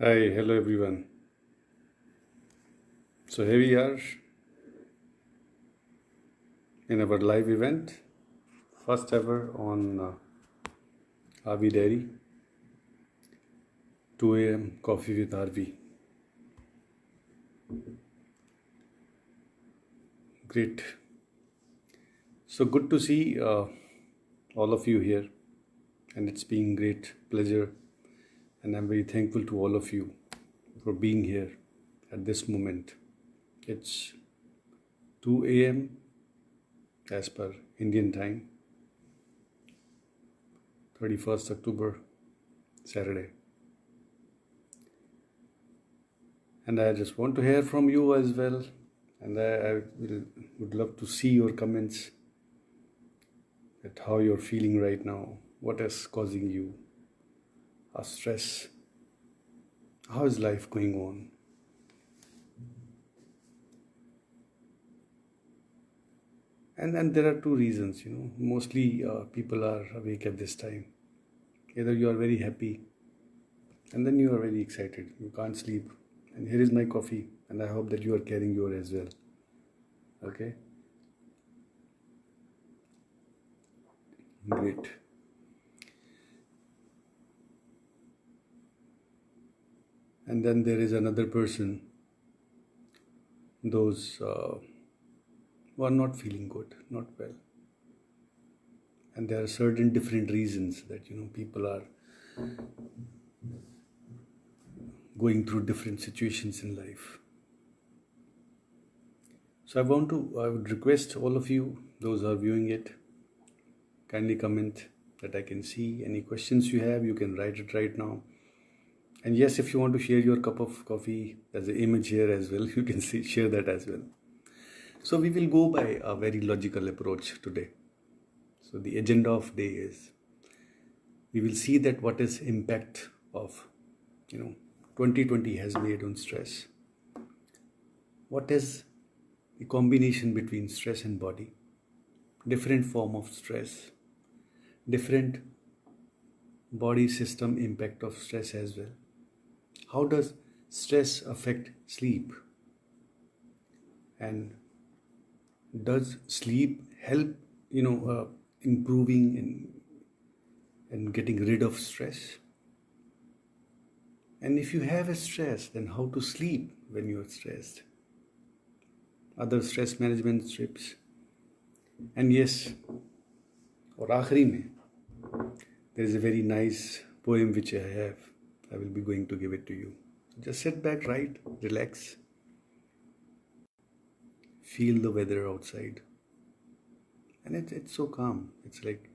Hi, hello everyone. So here we are in our live event, first ever on RV Dairy, 2 a.m. coffee with RV. Great. So good to see all of you here, and it's been great pleasure, and I'm very thankful to all of you for being here at this moment. It's 2 a.m. as per Indian time, 31st October, Saturday. And I just want to hear from you as well. And would love to see your comments at how you're feeling right now. What is causing you a stress? How is life going on? And there are two reasons, Mostly people are awake at this time. Either you are very happy and then you are very excited. You can't sleep. And here is my coffee, and I hope that you are carrying your as well. Okay? Great. And then there is another person, those who are not feeling good, not well. And there are certain different reasons that people are going through different situations in life. So I would request all of you, those who are viewing it, kindly comment that I can see. Any questions you have, you can write it right now. And yes, if you want to share your cup of coffee, there's an image here as well. You can share that as well. So we will go by a very logical approach today. So the agenda of day is we will see that what is impact of 2020 has made on stress. What is the combination between stress and body? Different form of stress, different body system impact of stress as well. How does stress affect sleep? And does sleep help improving and getting rid of stress? And if you have a stress, then how to sleep when you are stressed? Other stress management tips. And yes, or aakhri mein, there is a very nice poem which I have. I will be going to give it to you. Just sit back, right, relax. Feel the weather outside. And it's so calm. It's like,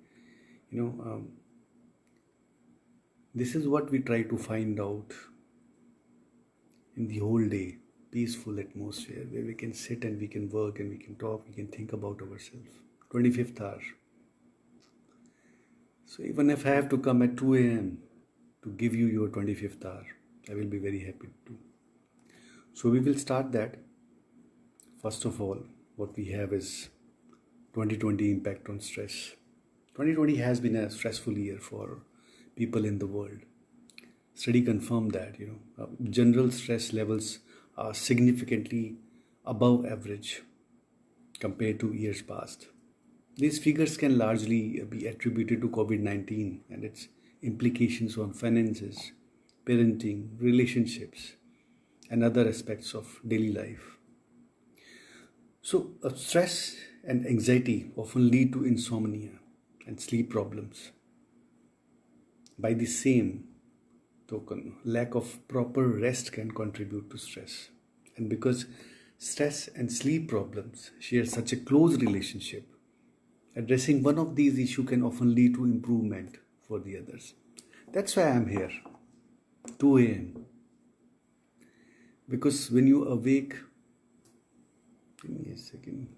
this is what we try to find out in the whole day. Peaceful atmosphere where we can sit and we can work and we can talk, we can think about ourselves. 25th hour. So even if I have to come at 2 a.m. to give you your 25th hour, I will be very happy to. So we will start that. First of all, what we have is 2020 impact on stress. 2020 has been a stressful year for people in the world. Study confirmed that, general stress levels are significantly above average compared to years past. These figures can largely be attributed to COVID-19 and its implications on finances, parenting, relationships, and other aspects of daily life. So, stress and anxiety often lead to insomnia and sleep problems. By the same token, lack of proper rest can contribute to stress. And because stress and sleep problems share such a close relationship, addressing one of these issues can often lead to improvement for the others. That's why I'm here, 2 a.m. Because when you awake, give me a second.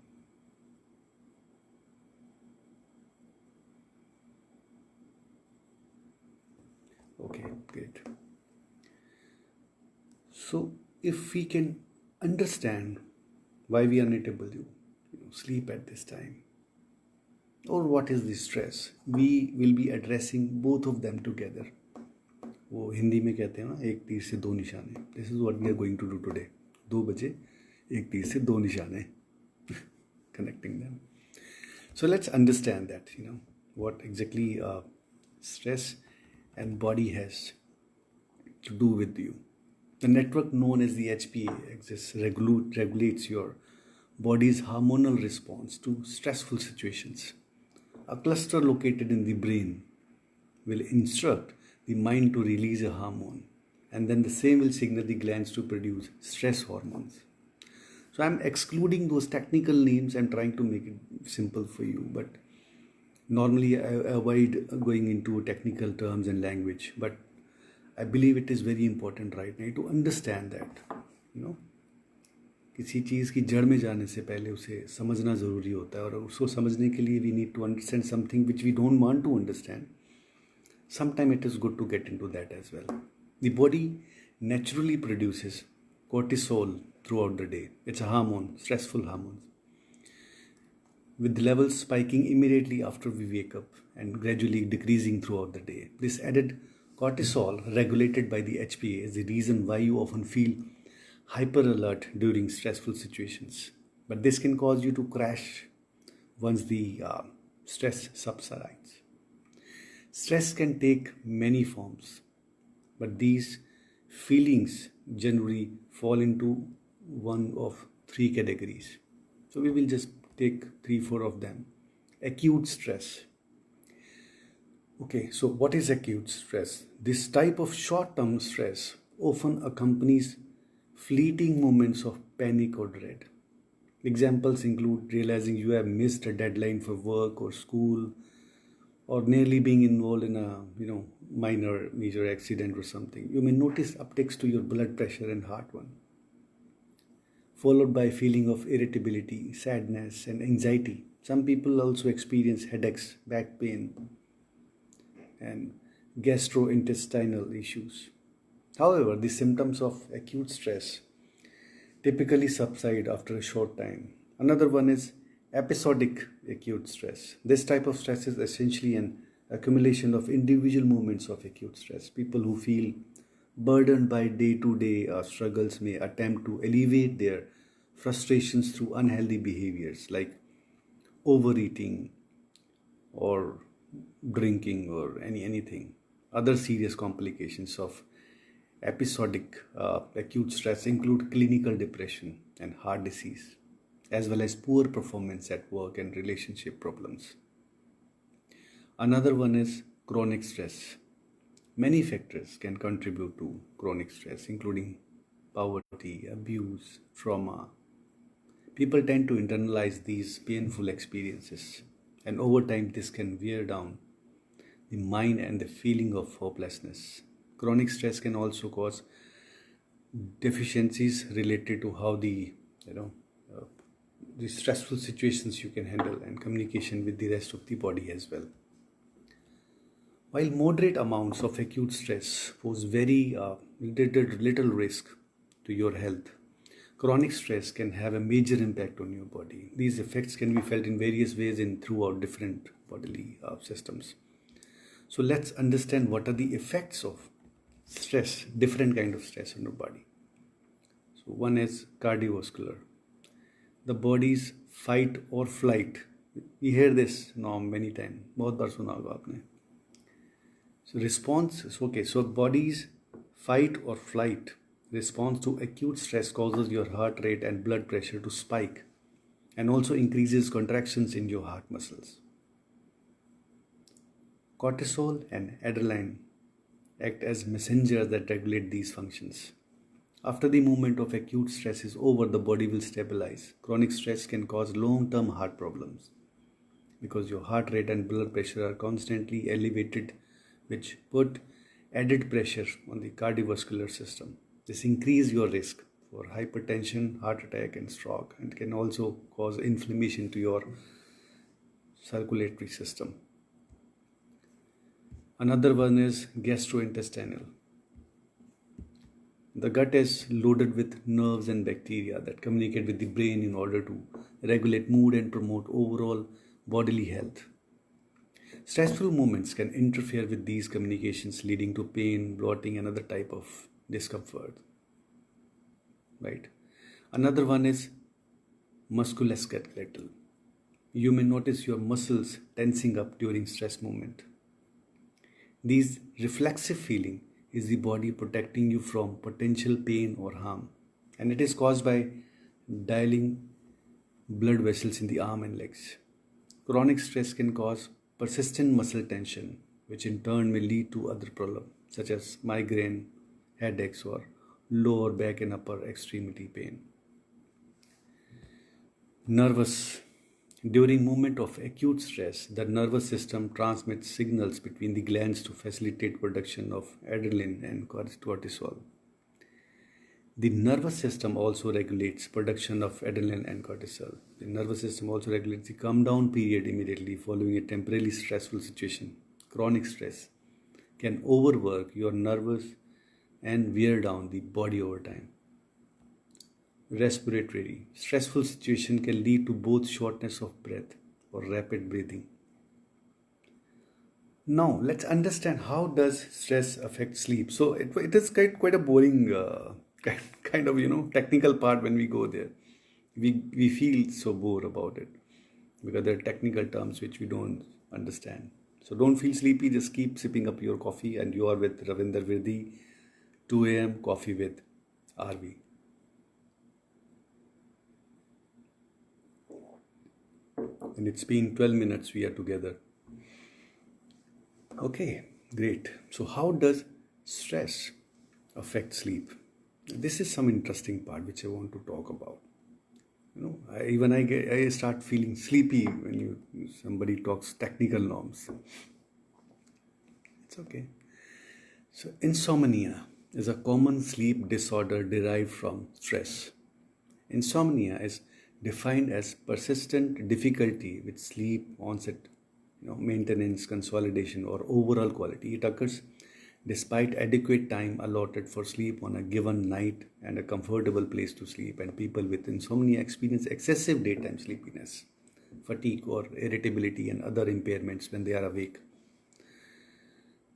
Okay, great. So if we can understand why we are not able to sleep at this time, or what is the stress, we will be addressing both of them together. वो हिंदी में कहते हैं ना, एक तीर से दो निशाने. This is what we are going to do today. 2 बजे एक तीर से दो निशाने, connecting them. So let's understand that, what exactly stress and body has to do with you. The network known as the HPA axis regulates your body's hormonal response to stressful situations. A cluster located in the brain will instruct the mind to release a hormone, and then the same will signal the glands to produce stress hormones. So I'm excluding those technical names. I'm trying to make it simple for you, but normally I avoid going into technical terms and language, but I believe it is very important right now to understand that, किसी चीज़ की जड़ में जाने से पहले उसे समझना ज़रूरी होता है, और उसको समझने के लिए we need to understand something which we don't want to understand. Sometime it is good to get into that as well. The body naturally produces cortisol throughout the day. It's a hormone, stressful hormone, with levels spiking immediately after we wake up and gradually decreasing throughout the day. This added cortisol, regulated by the HPA, is the reason why you often feel hyper alert during stressful situations. But this can cause you to crash once the stress subsides. Stress can take many forms, but these feelings generally fall into one of 3 categories. So we will just take 3-4 of them. Acute stress. Okay, so what is acute stress? This type of short-term stress often accompanies fleeting moments of panic or dread. Examples include realizing you have missed a deadline for work or school, or nearly being involved in a major accident or something. You may notice upticks to your blood pressure and heart rate, followed by a feeling of irritability, sadness, and anxiety. Some people also experience headaches, back pain, and gastrointestinal issues. However, the symptoms of acute stress typically subside after a short time. Another one is episodic acute stress. This type of stress is essentially an accumulation of individual moments of acute stress. People who feel burdened by day-to-day struggles may attempt to alleviate their frustrations through unhealthy behaviors like overeating or drinking or anything. Other serious complications of episodic acute stress include clinical depression and heart disease, as well as poor performance at work and relationship problems. Another one is chronic stress. Many factors can contribute to chronic stress, including poverty, abuse, trauma. People tend to internalize these painful experiences, and over time this can wear down the mind and the feeling of hopelessness. Chronic stress can also cause deficiencies related to how the stressful situations you can handle, and communication with the rest of the body as well. While moderate amounts of acute stress pose very little risk to your health, chronic stress can have a major impact on your body. These effects can be felt in various ways throughout different bodily systems. So let's understand what are the effects of stress, different kind of stress on your body. So one is cardiovascular. The body's fight or flight. We hear this norm many times. बहुत बार सुना होगा आपने. So response is okay. So body's fight or flight response to acute stress causes your heart rate and blood pressure to spike, and also increases contractions in your heart muscles. Cortisol and adrenaline act as messengers that regulate these functions. After the moment of acute stress is over, the body will stabilize. Chronic stress can cause long-term heart problems because your heart rate and blood pressure are constantly elevated, which put added pressure on the cardiovascular system. This increases your risk for hypertension, heart attack, and stroke, and can also cause inflammation to your circulatory system. Another one is gastrointestinal. The gut is loaded with nerves and bacteria that communicate with the brain in order to regulate mood and promote overall bodily health. Stressful moments can interfere with these communications, leading to pain, bloating, and other type of discomfort. Right? Another one is musculoskeletal. You may notice your muscles tensing up during stress moment. These reflexive feeling is the body protecting you from potential pain or harm, and it is caused by dilating blood vessels in the arm and legs. Chronic stress can cause persistent muscle tension, which in turn may lead to other problems such as migraine, headaches, or lower back and upper extremity pain. Nervous. During moment of acute stress, the nervous system transmits signals between the glands to facilitate production of adrenaline and cortisol. The nervous system also regulates production of adrenaline and cortisol. The nervous system also regulates the calm down period immediately following a temporarily stressful situation. Chronic stress can overwork your nerves and wear down the body over time. Respiratory. Stressful situation can lead to both shortness of breath or rapid breathing. Now, let's understand how does stress affect sleep. So it is quite a boring kind of technical part when we go there. We feel so bored about it because there are technical terms which we don't understand. So don't feel sleepy, just keep sipping up your coffee, and you are with Ravinder Virdi, 2 a.m. Coffee with RV. And it's been 12 minutes we are together. Okay, great. So how does stress affect sleep? This is some interesting part which I want to talk about. I start feeling sleepy when somebody talks technical norms. It's okay. So insomnia is a common sleep disorder derived from stress. Insomnia is defined as persistent difficulty with sleep onset, maintenance, consolidation, or overall quality. It occurs despite adequate time allotted for sleep on a given night and a comfortable place to sleep, and people with insomnia experience excessive daytime sleepiness, fatigue, or irritability and other impairments when they are awake.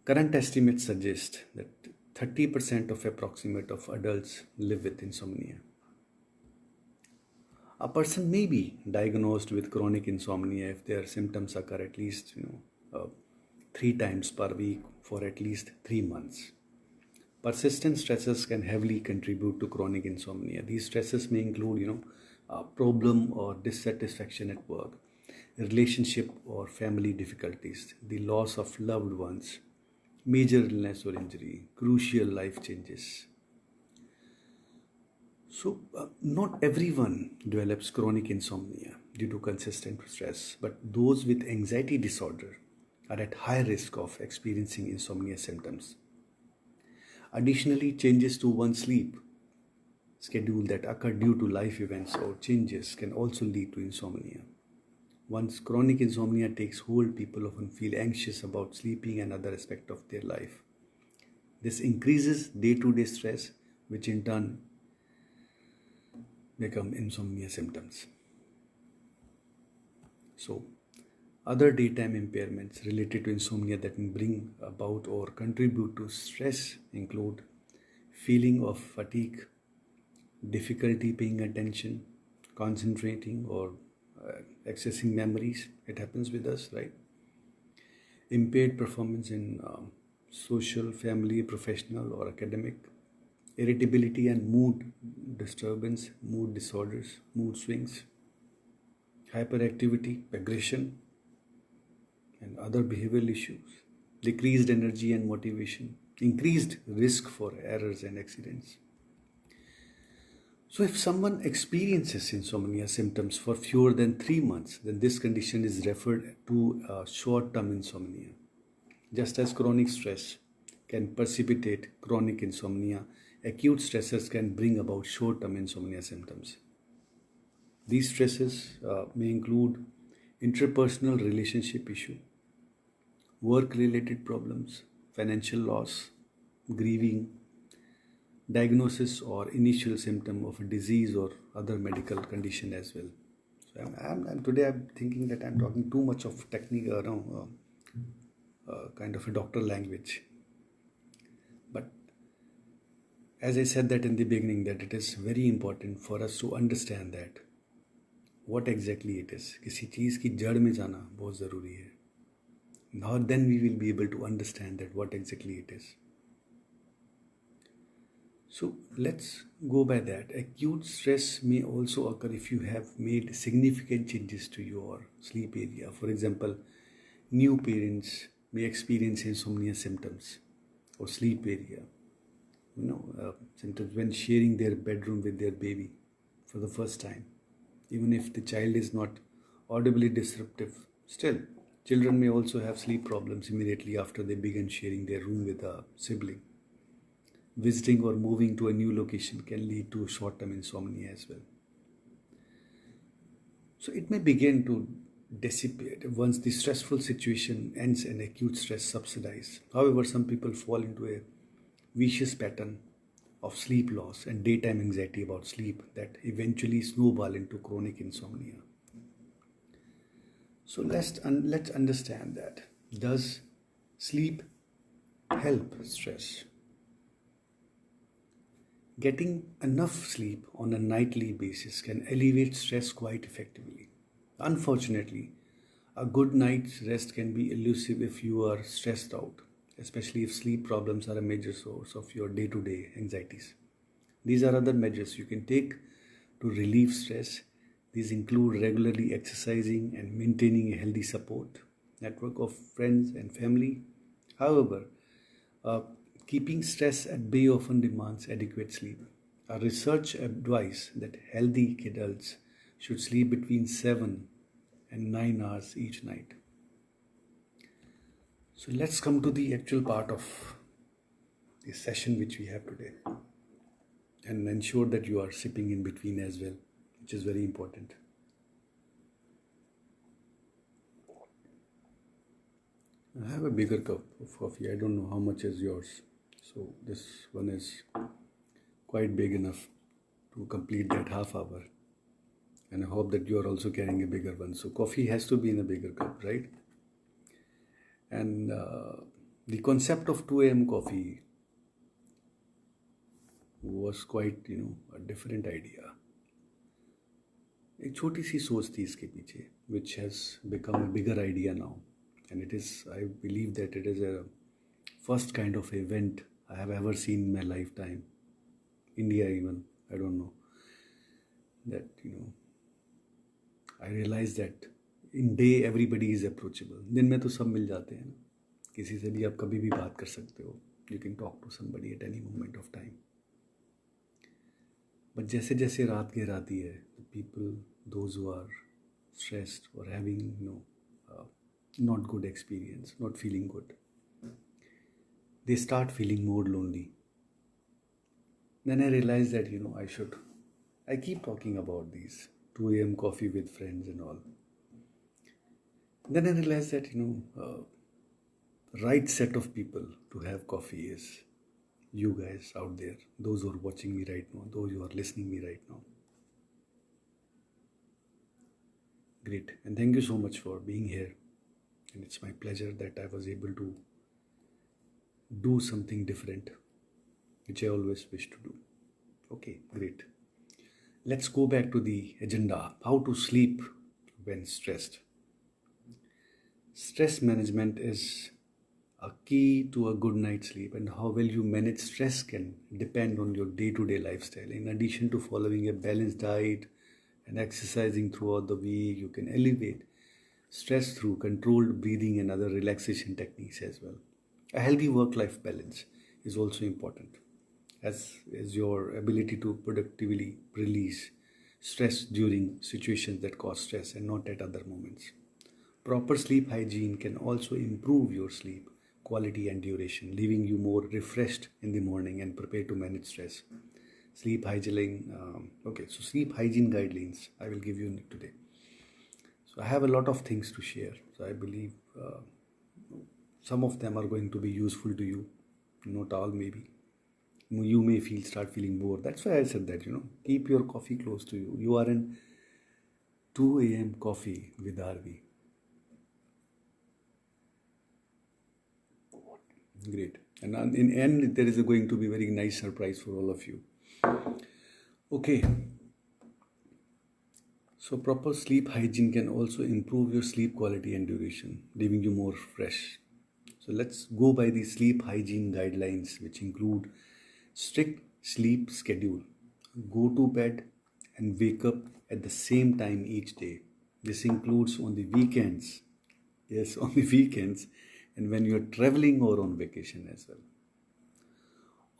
Current estimates suggest that 30% of approximate of adults live with insomnia. A person may be diagnosed with chronic insomnia if their symptoms occur at least 3 times per week for at least 3 months. Persistent stresses can heavily contribute to chronic insomnia. These stresses may include, a problem or dissatisfaction at work, relationship or family difficulties, the loss of loved ones, major illness or injury, crucial life changes. So, not everyone develops chronic insomnia due to consistent stress, but those with anxiety disorder are at high risk of experiencing insomnia symptoms. Additionally, changes to one's sleep schedule that occur due to life events or changes can also lead to insomnia. Once chronic insomnia takes hold, people often feel anxious about sleeping and other aspects of their life. This increases day-to-day stress, which in turn become insomnia symptoms. So, other daytime impairments related to insomnia that can bring about or contribute to stress include feeling of fatigue, difficulty paying attention, concentrating, or accessing memories. It happens with us, right? Impaired performance in social, family, professional, or academic. Irritability and mood disturbance, mood disorders, mood swings, hyperactivity, aggression, and other behavioral issues, decreased energy and motivation, increased risk for errors and accidents. So if someone experiences insomnia symptoms for fewer than 3 months, then this condition is referred to short-term insomnia. Just as chronic stress can precipitate chronic insomnia, acute stressors can bring about short-term insomnia symptoms. These stresses may include interpersonal relationship issue, work-related problems, financial loss, grieving, diagnosis or initial symptom of a disease or other medical condition as well. So today I'm thinking that I'm talking too much of technical kind of a doctor language. But as I said that in the beginning, that it is very important for us to understand that what exactly it is. किसी चीज़ की जड़ में जाना बहुत ज़रूरी है. Now then we will be able to understand that what exactly it is. So let's go by that. Acute stress may also occur if you have made significant changes to your sleep area. For example, new parents may experience insomnia symptoms or sleep area, symptoms when sharing their bedroom with their baby for the first time. Even if the child is not audibly disruptive, still, children may also have sleep problems immediately after they begin sharing their room with a sibling. Visiting or moving to a new location can lead to short-term insomnia as well. So it may begin to dissipate once the stressful situation ends and acute stress subsides. However, some people fall into a vicious pattern of sleep loss and daytime anxiety about sleep that eventually snowball into chronic insomnia. So let's understand that. Does sleep help stress? Getting enough sleep on a nightly basis can alleviate stress quite effectively. Unfortunately, a good night's rest can be elusive if you are stressed out, especially if sleep problems are a major source of your day-to-day anxieties. These are other measures you can take to relieve stress. These include regularly exercising and maintaining a healthy support network of friends and family. However, keeping stress at bay often demands adequate sleep. A research advises that healthy adults should sleep between 7 and 9 hours each night. So let's come to the actual part of the session which we have today, and ensure that you are sipping in between as well, which is very important. I have a bigger cup of coffee. I don't know how much is yours. So this one is quite big enough to complete that half hour. And I hope that you are also carrying a bigger one. So coffee has to be in a bigger cup, right? And the concept of 2 a.m. coffee was quite, a different idea. एक छोटी सी सोच थी इसके पीछे, which has become a bigger idea now. And it is, I believe that it is a first kind of event I have ever seen in my lifetime. India even, I don't know. That, I realized that in day everybody is approachable. दिन में तो सब मिल जाते हैं ना. किसी से भी आप कभी भी बात कर सकते हो. You can talk to somebody at any moment of time. But जैसे जैसे रात गहराती है, the people, those who are stressed or having, not good experience, not feeling good, they start feeling more lonely. Then I realized that, I keep talking about these 2 a.m. coffee with friends and all. Then I realized that, right set of people to have coffee is you guys out there, those who are watching me right now, those who are listening me right now. Great. And thank you so much for being here. And it's my pleasure that I was able to do something different, which I always wish to do. Okay, great. Let's go back to the agenda. How to sleep when stressed. Stress management is a key to a good night's sleep, and how well you manage stress can depend on your day-to-day lifestyle. In addition to following a balanced diet and exercising throughout the week, you can elevate stress through controlled breathing and other relaxation techniques as well. A healthy work-life balance is also important, as is your ability to productively release stress during situations that cause stress and not at other moments. Proper sleep hygiene can also improve your sleep quality and duration, leaving you more refreshed in the morning and prepared to manage stress. Sleep hygiene, so sleep hygiene guidelines I will give you today. So I have a lot of things to share. So I believe some of them are going to be useful to you, not all maybe. You may start feeling bored. That's why I said that, keep your coffee close to you. You are in 2 a.m. coffee with RV. Great. And in end, there is going to be very nice surprise for all of you. Okay. So proper sleep hygiene can also improve your sleep quality and duration, leaving you more fresh. So let's go by the sleep hygiene guidelines, which include strict sleep schedule. Go to bed and wake up at the same time each day. This includes on the weekends. Yes, on the weekends and when you're traveling or on vacation as well.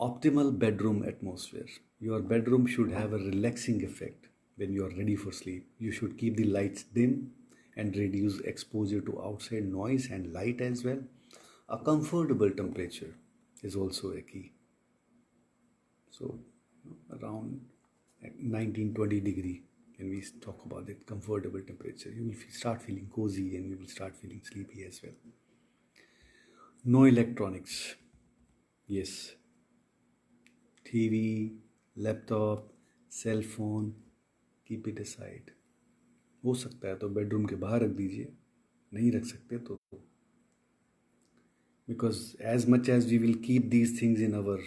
Optimal bedroom atmosphere. Your bedroom should have a relaxing effect when you are ready for sleep. You should keep the lights dim and reduce exposure to outside noise and light as well. A comfortable temperature is also a key. So around 19-20 degree, when we talk about it, comfortable temperature, you will start feeling cozy and you will start feeling sleepy as well. No electronics. Yes. TV, laptop, cell phone, keep it aside. हो सकता है तो bedroom के बाहर रख दीजिए, नहीं रख सकते तो, because as much as we will keep these things in our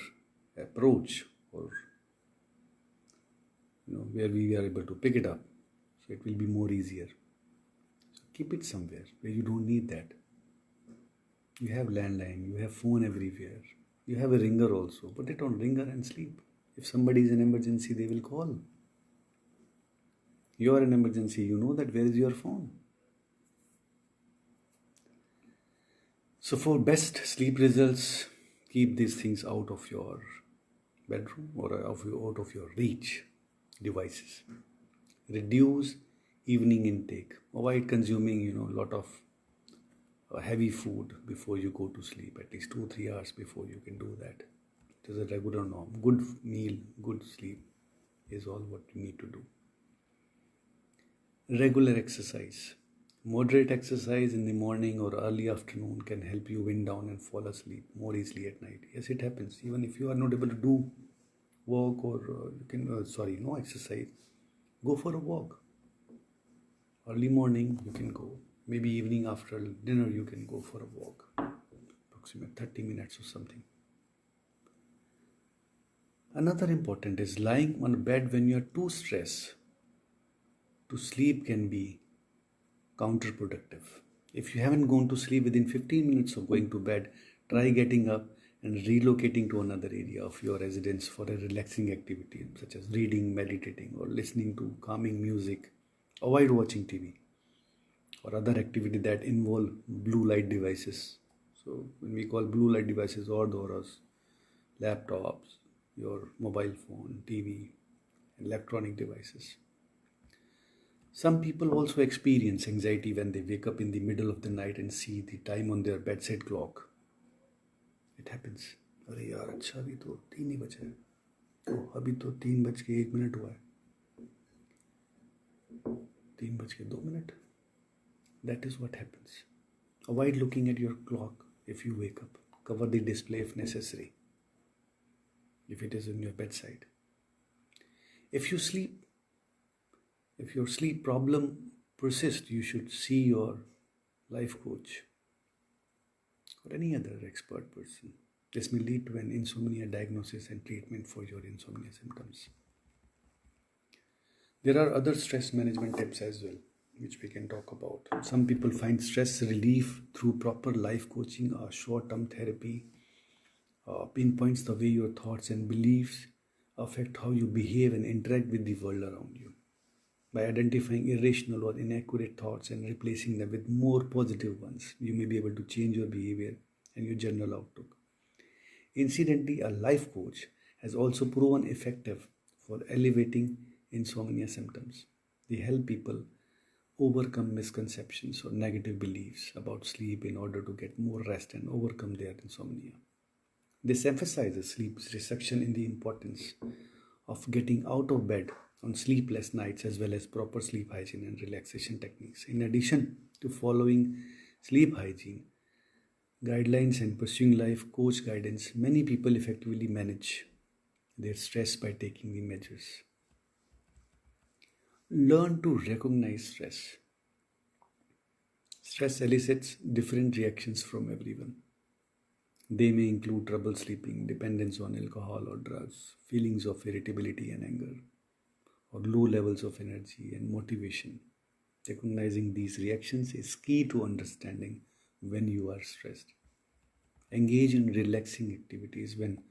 approach, or where we are able to pick it up, so it will be more easier. So keep it somewhere where you don't need that. You have landline, you have phone everywhere, you have a ringer also. Put it on ringer and sleep. If somebody is in emergency, they will call. You are in emergency, you know that where is your phone. So for best sleep results, keep these things out of your bedroom or out of your reach devices. Reduce evening intake. Avoid consuming, a lot of heavy food before you go to sleep. At least 2-3 hours before you can do that. It is a regular norm. Good meal, good sleep is all what you need to do. Regular exercise. Moderate exercise in the morning or early afternoon can help you wind down and fall asleep more easily at night. Yes, it happens. Even if you are not able to do walk or no exercise, go for a walk. Early morning you can go. Maybe evening after dinner you can go for a walk. Approximately 30 minutes or something. Another important is lying on a bed when you are too stressed to sleep can be counterproductive. If you haven't gone to sleep within 15 minutes of going to bed, try getting up and relocating to another area of your residence for a relaxing activity such as reading, meditating, or listening to calming music. Avoid watching TV or other activity that involve blue light devices. So when we call blue light devices, outdoors, laptops, your mobile phone, TV, electronic devices. Some people also experience anxiety when they wake up in the middle of the night and see the time on their bedside clock. It happens. अरे यार अच्छा अभी तो 3 ही बजे तो अभी तो 3:01 हुआ है 3:02. That is what happens. Avoid looking at your clock if you wake up. Cover the display if necessary, if it is in your bedside. If your sleep problem persists, you should see your life coach or any other expert person. This may lead to an insomnia diagnosis and treatment for your insomnia symptoms. There are other stress management tips as well, which we can talk about. Some people find stress relief through proper life coaching or short-term therapy. Pinpoints the way your thoughts and beliefs affect how you behave and interact with the world around you. By identifying irrational or inaccurate thoughts and replacing them with more positive ones, you may be able to change your behavior and your general outlook. Incidentally, a life coach has also proven effective for elevating insomnia symptoms. They help people overcome misconceptions or negative beliefs about sleep in order to get more rest and overcome their insomnia. This emphasizes sleep's resection in the importance of getting out of bed on sleepless nights as well as proper sleep hygiene and relaxation techniques. In addition to following sleep hygiene guidelines and pursuing life coach guidance, many people effectively manage their stress by taking the measures. Learn to recognize stress. Stress elicits different reactions from everyone. They may include trouble sleeping, dependence on alcohol or drugs, feelings of irritability and anger, or low levels of energy and motivation. Recognizing these reactions is key to understanding when you are stressed. Engage in relaxing activities when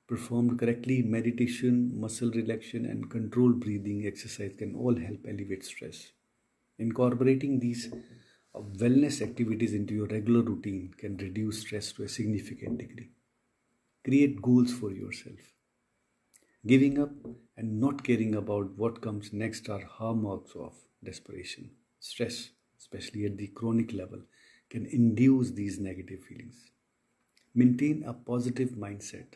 performed correctly. Meditation, muscle relaxation, and controlled breathing exercise can all help elevate stress. Incorporating these wellness activities into your regular routine can reduce stress to a significant degree. Create goals for yourself. Giving up and not caring about what comes next are hallmarks of desperation. Stress, especially at the chronic level, can induce these negative feelings. Maintain a positive mindset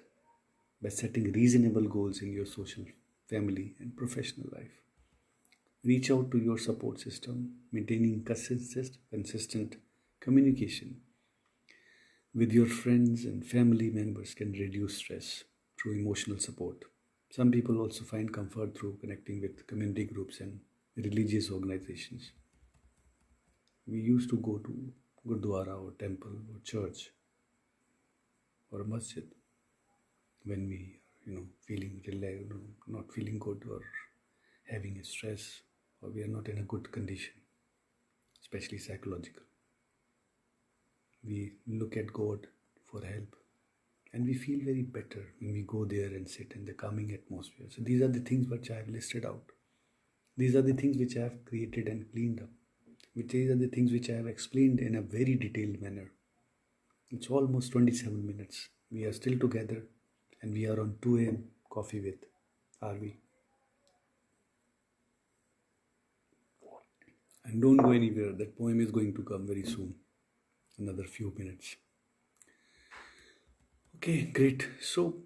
by setting reasonable goals in your social, family, and professional life. Reach out to your support system. Maintaining consistent communication with your friends and family members can reduce stress through emotional support. Some people also find comfort through connecting with community groups and religious organizations. We used to go to Gurdwara or temple or church or a masjid when we feeling not feeling good or having a stress or we are not in a good condition, especially psychological. We look at God for help and we feel very better when we go there and sit in the calming atmosphere. So these are the things which I have listed out. These are the things which I have created and cleaned up. These are the things which I have explained in a very detailed manner. It's almost 27 minutes. We are still together and we are on 2 a.m. coffee with RV. And don't go anywhere. That poem is going to come very soon. Another few minutes. Okay, great. So,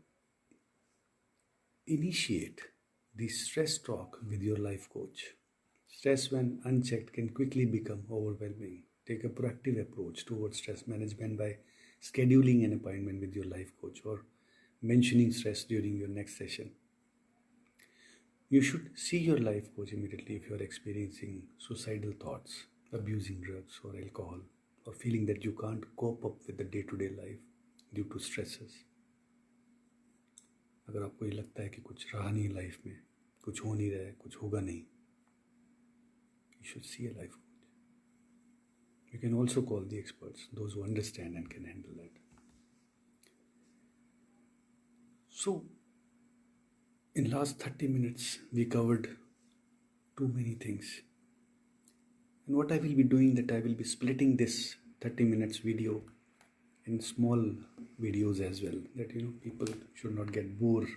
initiate the stress talk with your life coach. Stress, when unchecked, can quickly become overwhelming. Take a proactive approach towards stress management by scheduling an appointment with your life coach or mentioning stress during your next session. You should see your life coach immediately if you are experiencing suicidal thoughts, abusing drugs or alcohol, or feeling that you can't cope up with the day-to-day life due to stresses. अगर आपको ये लगता है कि कुछ रहा नहीं life में, कुछ हो नहीं रहा है, कुछ होगा नहीं, you should see a life coach. You can also call the experts, those who understand and can handle that. So, in last 30 minutes, we covered too many things. And what I will be doing that I will be splitting this 30 minutes video in small videos as well, that people should not get bored,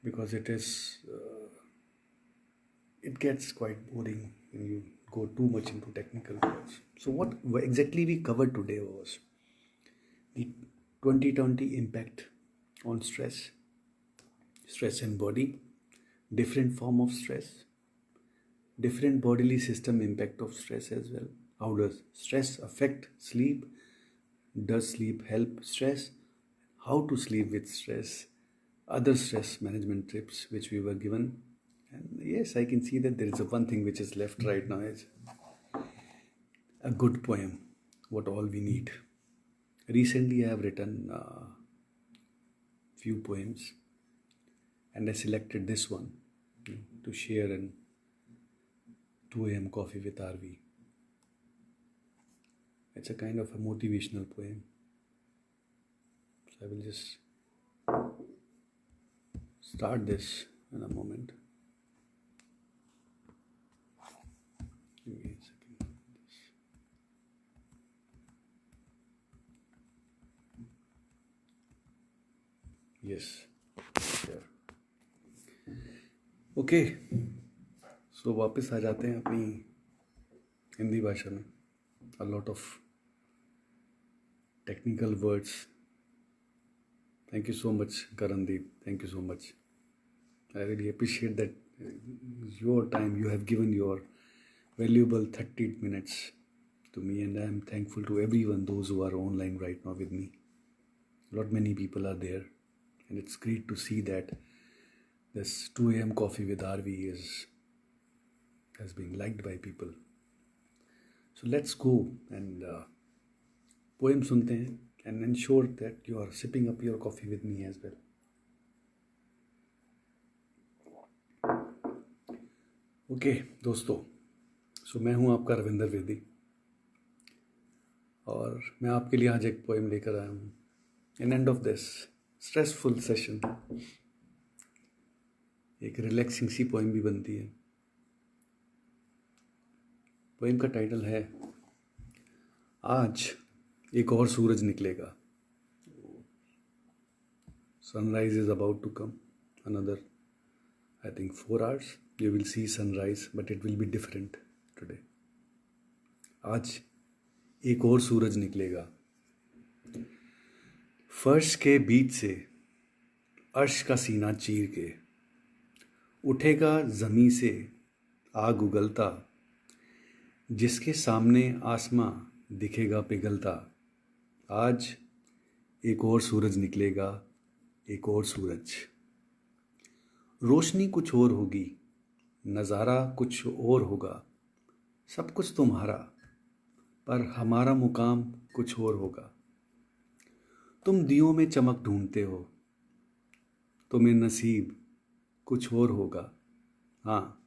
because it gets quite boring when you go too much into technical words. So what exactly we covered today was the 2020 impact on stress and body, different form of stress, different bodily system impact of stress as well. How does stress affect sleep? Does sleep help stress? How to sleep with stress? Other stress management tips which we were given. And yes, I can see that there is one thing which is left right now is a good poem, what all we need. Recently I have written few poems and I selected this one to share in 2 a.m. coffee with RV. It's a kind of a motivational poem. So I will just start this in a moment. Give me a second. Yes. There. Okay so वापस आ जाते हैं अपनी हिंदी भाषा में. A lot of technical words. Thank you so much, Karandeep. Thank you so much. I really appreciate that your time. You have given your valuable 30 minutes to me, and I am thankful to everyone, those who are online right now with me. Many people are there, and it's great to see that this 2 a.m. coffee with RV has been liked by people. So let's go and poem सुनते हैं and ensure that you are sipping up your coffee with me as well. Okay दोस्तों, सो मैं हूं आपका रविंदर वेदी और मैं आपके लिए आज एक पोएम लेकर आया हूं in end of this stressful session. एक रिलैक्सिंग सी पोएम भी बनती है। पोएम का टाइटल है आज एक और सूरज निकलेगा। Sunrise is about to come, another I think 4 hours you will see sunrise, but it will be different today. आज एक और सूरज निकलेगा। फर्श के बीच से अर्श का सीना चीर के उठेगा ज़मीं से आग उगलता, जिसके सामने आसमां दिखेगा पिघलता। आज एक और सूरज निकलेगा, एक और सूरज। रोशनी कुछ और होगी, नज़ारा कुछ और होगा। सब कुछ तुम्हारा, पर हमारा मुकाम कुछ और होगा। तुम दियों में चमक ढूंढते हो, तुम्हें नसीब कुछ और होगा। हाँ,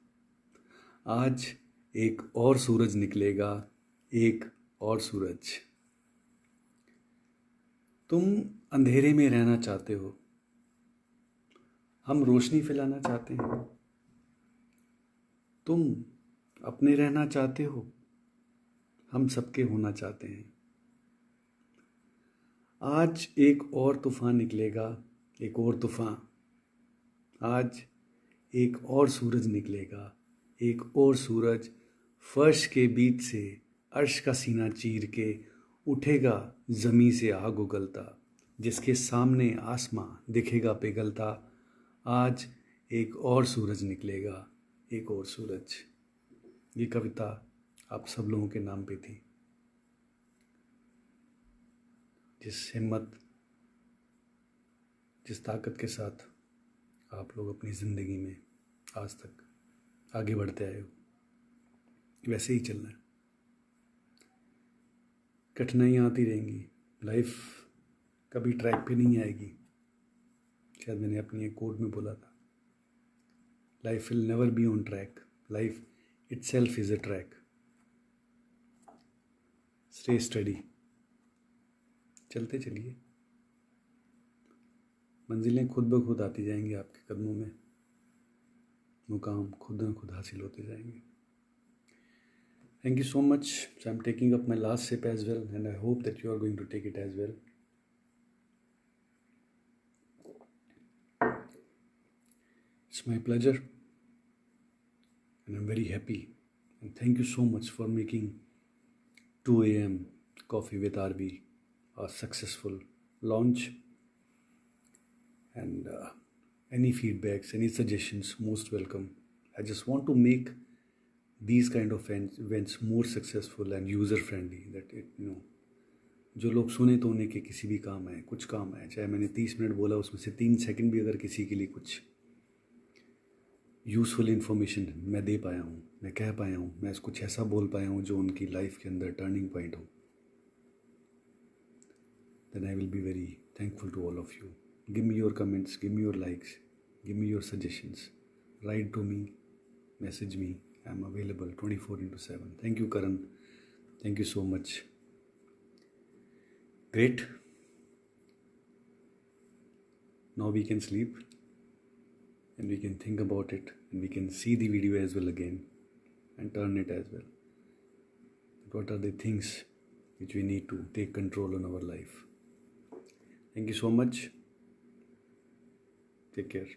आज एक और सूरज निकलेगा, एक और सूरज। तुम अंधेरे में रहना चाहते हो, हम रोशनी फैलाना चाहते हैं। तुम अपने रहना चाहते हो, हम सबके होना चाहते हैं। आज एक और तूफान निकलेगा, एक और तूफान। आज एक और सूरज निकलेगा, एक और सूरज। फर्श के बीच से अर्श का सीना चीर के उठेगा ज़मीं से आग उगलता, जिसके सामने आसमां दिखेगा पिघलता। आज एक और सूरज निकलेगा, एक और सूरज। ये कविता आप सब लोगों के नाम पे थी। जिस हिम्मत, जिस ताकत के साथ आप लोग अपनी ज़िंदगी में आज तक आगे बढ़ते आए हो, वैसे ही चलना है। कठिनाइयाँ आती रहेंगी, लाइफ कभी ट्रैक पे नहीं आएगी। शायद मैंने अपनी एक कोट में बोला था, life will never be on track, life itself is a track. Stay study, चलते चलिए, मंजिलें खुद ब खुद आती जाएंगी आपके कदमों में, मुकाम खुद ब खुद हासिल होते जाएंगे। Thank you so much. So I'm taking up my last sip as well, and I hope that you are going to take it as well. It's my pleasure, and I'm very happy. And thank you so much for making 2 a.m. Coffee with RB a successful launch. And any feedbacks, any suggestions, most welcome. I just want to make these kind of events more successful and user friendly, that it, जो लोग सुने तो उन्हें के किसी भी काम है, कुछ काम है, चाहे मैंने 30 मिनट बोला उसमें से 3 सेकंड भी अगर किसी के लिए कुछ यूज़फुल इन्फॉर्मेशन मैं दे पाया हूँ, मैं कह पाया हूँ, मैं कुछ ऐसा बोल पाया हूँ जो उनकी लाइफ के अंदर टर्निंग पॉइंट हो, then I will be very thankful to all of you. Give me your comments, give me your likes, give me your suggestions. Write to me, message me. I am available 24/7. Thank you, Karan. Thank you so much. Great. Now we can sleep and we can think about it, and we can see the video as well again and turn it as well. What are the things which we need to take control on our life? Thank you so much. Take care.